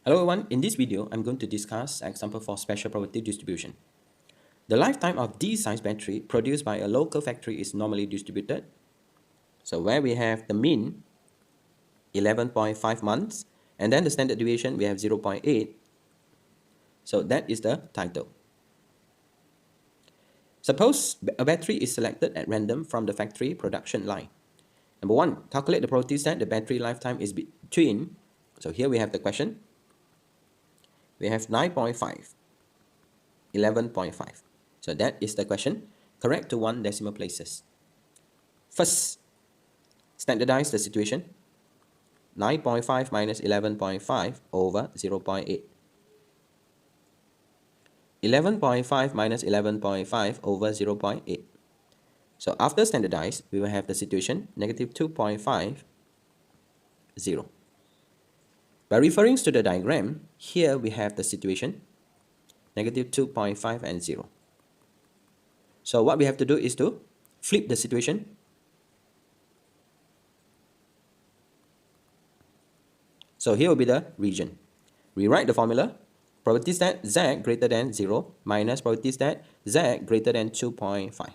Hello everyone, in this video I'm going to discuss an example for special probability distribution. The lifetime of D-size battery produced by a local factory is normally distributed. So where we have the mean 11.5 months and then the standard deviation we have 0.8. So that is the title. Suppose a battery is selected at random from the factory production line. Number one, calculate the probability that the battery lifetime is between, so here we have the question. We have 9.5, 11.5. So that is the question. Correct to 1 decimal places. First, standardize the situation. 9.5 minus 11.5 over 0.8. 11.5 minus 11.5 over 0.8. So after standardize, we will have the situation negative 2.5, 0. By referring to the diagram, here we have the situation negative 2.5 and 0. So what we have to do is to flip the situation. So here will be the region. Rewrite the formula. Probability that Z greater than 0 minus probability that Z greater than 2.5.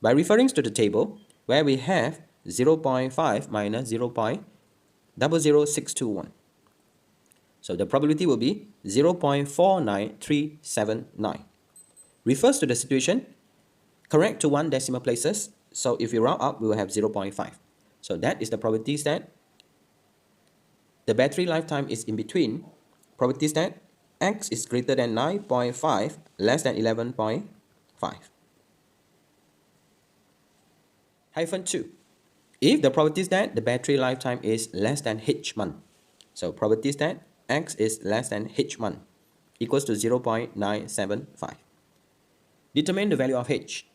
By referring to the table, where we have 0.5 minus 0.00621. So the probability will be 0.49379. Refers to the situation, correct to 1 decimal places. So if you round up, we will have 0.5. So that is the probability that the battery lifetime is in between probability that X is greater than 9.5, less than 11.5. Hyphen 2. If the probability that the battery lifetime is less than H month, so probability that X is less than H month equals to 0.975. Determine the value of H.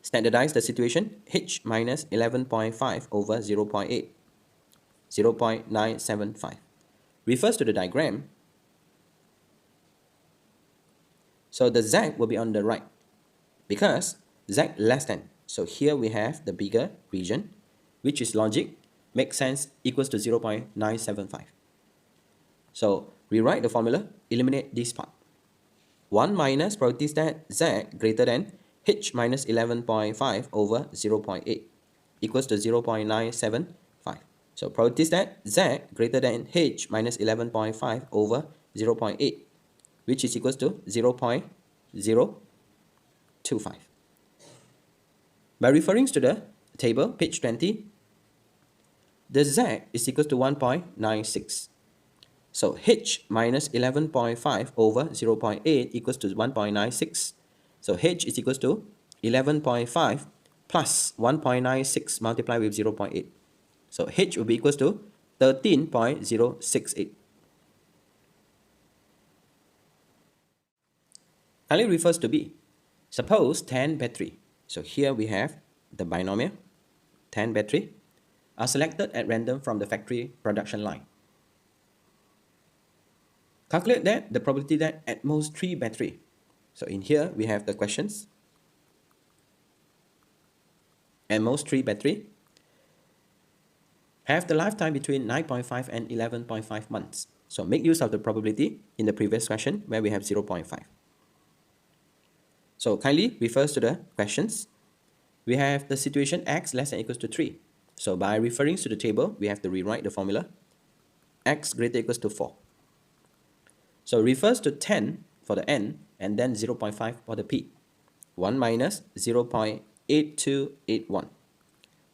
Standardize the situation, H minus 11.5 over 0.8, 0.975. Refers to the diagram. So the Z will be on the right because Z less than. So here we have the bigger region, which is logic, makes sense, equals to 0.975. So rewrite the formula, eliminate this part. 1 minus probability that Z greater than H minus 11.5 over 0.8 equals to 0.975. So probability that Z greater than H minus 11.5 over 0.8, which is equals to 0.025. By referring to the table, page 20, the Z is equal to 1.96. So H minus 11.5 over 0.8 equals to 1.96. So H is equals to 11.5 plus 1.96 multiplied with 0.8. So H will be equals to 13.068. Kindly refers to B. Suppose 10 battery. So here we have the binomial, 10 battery, are selected at random from the factory production line. Calculate that the probability that at most 3 battery. So in here we have the questions. At most 3 battery have the lifetime between 9.5 and 11.5 months. So make use of the probability in the previous question where we have 0.5. So kindly refers to the questions. We have the situation X less than or equals to 3. So by referring to the table, we have to rewrite the formula. X greater or equals to 4. So refers to 10 for the N and then 0.5 for the P. 1 minus 0.8281.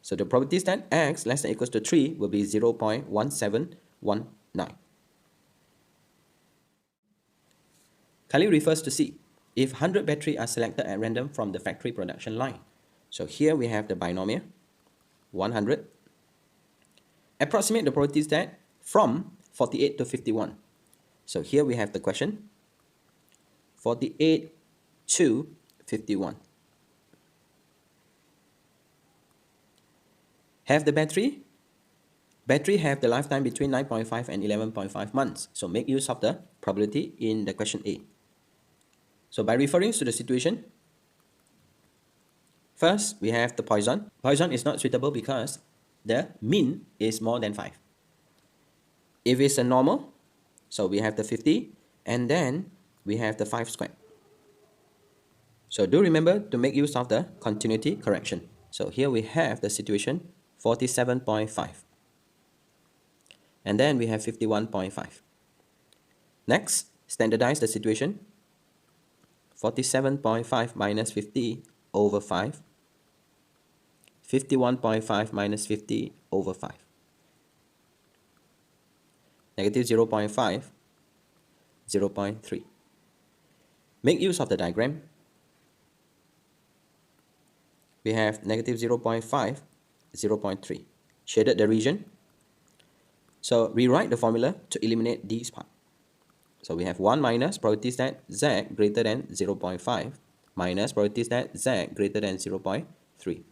So the probability that X less than or equals to 3 will be 0.1719. Kindly refers to C. If 100 battery are selected at random from the factory production line. So here we have the binomial, 100. Approximate the probability that from 48 to 51. So here we have the question, 48 to 51. Have the battery? Battery have the lifetime between 9.5 and 11.5 months. So make use of the probability in the question A. So by referring to the situation, first we have the Poisson. Poisson is not suitable because the mean is more than 5. If it's a normal, so we have the 50, and then we have the 5 squared. So do remember to make use of the continuity correction. So here we have the situation 47.5. And then we have 51.5. Next, standardize the situation. 47.5 minus 50 over 5. 51.5 minus 50 over 5. Negative 0.5, 0.3. Make use of the diagram. We have negative 0.5, 0.3. Shaded the region. So rewrite the formula to eliminate these parts. So we have 1 minus probability that z greater than 0.5 minus probability that z greater than 0.3.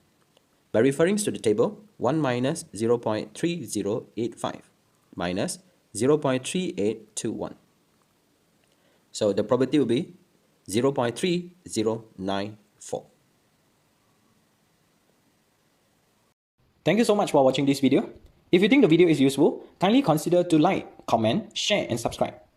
By referring to the table, 1 minus 0.3085 minus 0.3821. So the probability will be 0.3094. Thank you so much for watching this video. If you think the video is useful, kindly consider to like, comment, share and subscribe.